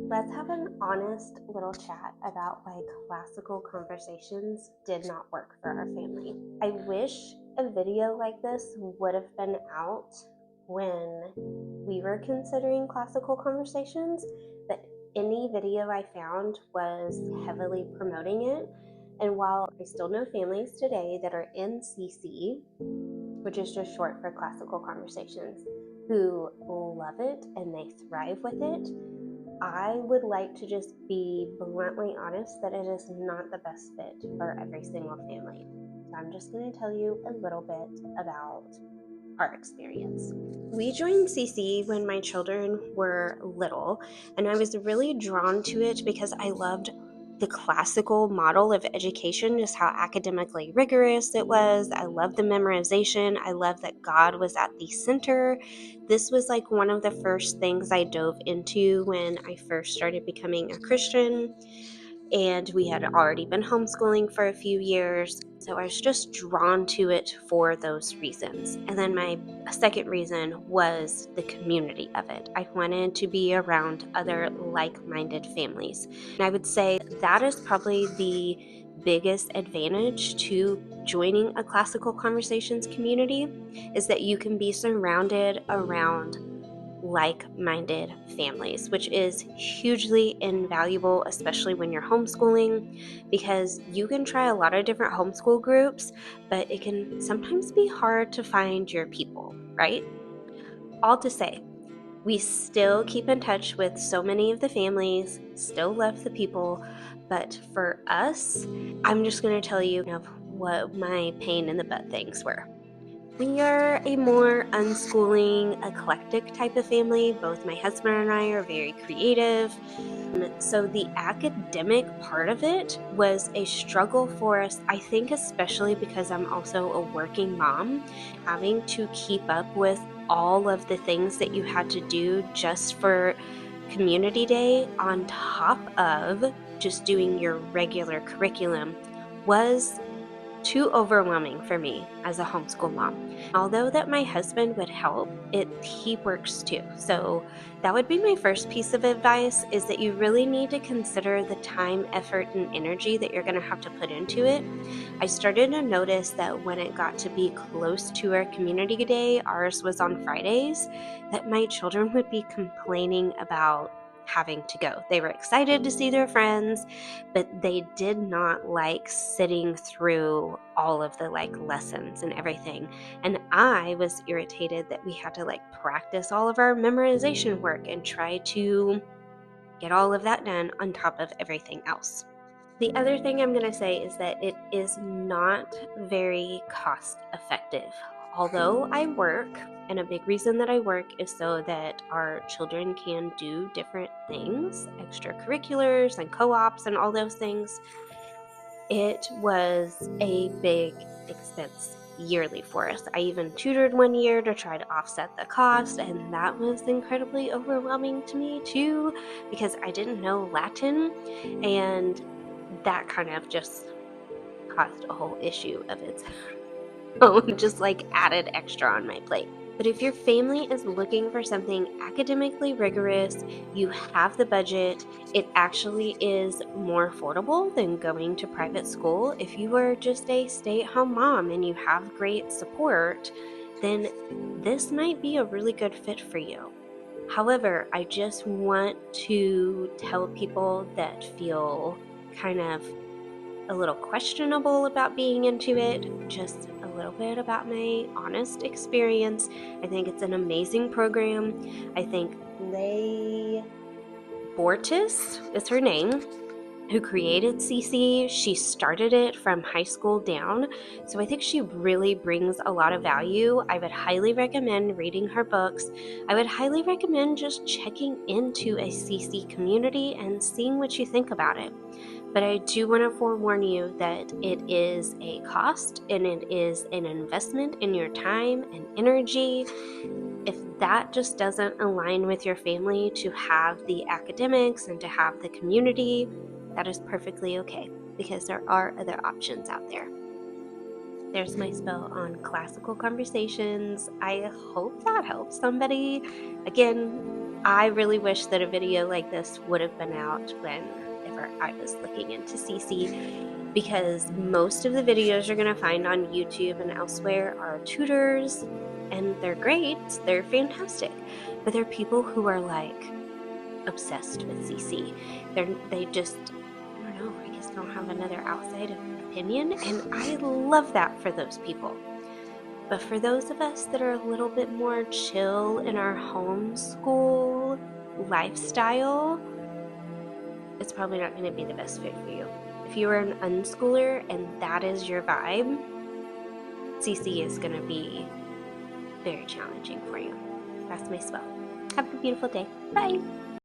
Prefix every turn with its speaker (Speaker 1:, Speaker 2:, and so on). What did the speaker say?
Speaker 1: Let's have an honest little chat about why classical conversations did not work for our family. I wish a video like this would have been out when we were considering classical conversations, but any video I found was heavily promoting it. And while I still know families today that are in CC, which is just short for classical conversations, who love it and they thrive with it, I would like to just be bluntly honest that it is not the best fit for every single family. So I'm just going to tell you a little bit about our experience. We joined CC when my children were little, and I was really drawn to it because I loved the classical model of education, just how academically rigorous it was. I loved the memorization. I loved that God was at the center. This was like one of the first things I dove into when I first started becoming a Christian, and we had already been homeschooling for a few years. So I was just drawn to it for those reasons. And then my second reason was the community of it. I wanted to be around other like-minded families. And I would say that is probably the biggest advantage to joining a classical conversations community, is that you can be surrounded around like-minded families, which is hugely invaluable, especially when you're homeschooling, because you can try a lot of different homeschool groups, but it can sometimes be hard to find your people, right? All to say, we still keep in touch with so many of the families, still love the people, but for us, I'm just going to tell you of what my pain in the butt things were. We are a more unschooling, eclectic type of family. Both my husband and I are very creative. So the academic part of it was a struggle for us, I think, especially because I'm also a working mom, having to keep up with all of the things that you had to do just for community day on top of just doing your regular curriculum was too overwhelming for me as a homeschool mom. Although that my husband would help, he works too. So that would be my first piece of advice, is that you really need to consider the time, effort, and energy that you're going to have to put into it. I started to notice that when it got to be close to our community day, ours was on Fridays, that my children would be complaining about having to go. They were excited to see their friends, but they did not like sitting through all of the lessons and everything. And I was irritated that we had to practice all of our memorization work and try to get all of that done on top of everything else. The other thing I'm going to say is that it is not very cost effective. Although I work, and a big reason that I work is so that our children can do different things, extracurriculars and co ops and all those things, it was a big expense yearly for us. I even tutored one year to try to offset the cost, and that was incredibly overwhelming to me too, because I didn't know Latin, and that kind of just caused a whole issue of its own, just added extra on my plate. But if your family is looking for something academically rigorous, you have the budget, it actually is more affordable than going to private school. If you are just a stay-at-home mom and you have great support, then this might be a really good fit for you. However, I just want to tell people that feel kind of a little questionable about being into it, just a little bit about my honest experience. I think it's an amazing program. I think Leigh Bortis is her name, who created CC. She started it from high school down, so I think she really brings a lot of value. I would highly recommend reading her books. I would highly recommend just checking into a CC community and seeing what you think about it. But I do want to forewarn you that it is a cost and it is an investment in your time and energy. If that just doesn't align with your family to have the academics and to have the community, that is perfectly okay, because there are other options out there. There's my spell on classical conversations. I hope that helps somebody. Again, I really wish that a video like this would have been out whenever I was looking into CC, because most of the videos you're going to find on YouTube and elsewhere are tutors, and they're great, they're fantastic, but they're people who are like obsessed with CC. They just, I don't know, I guess don't have another outside opinion, and I love that for those people. But for those of us that are a little bit more chill in our homeschool lifestyle, it's probably not going to be the best fit for you. If you are an unschooler and that is your vibe, CC is going to be very challenging for you. That's my spell. Have a beautiful day. Bye.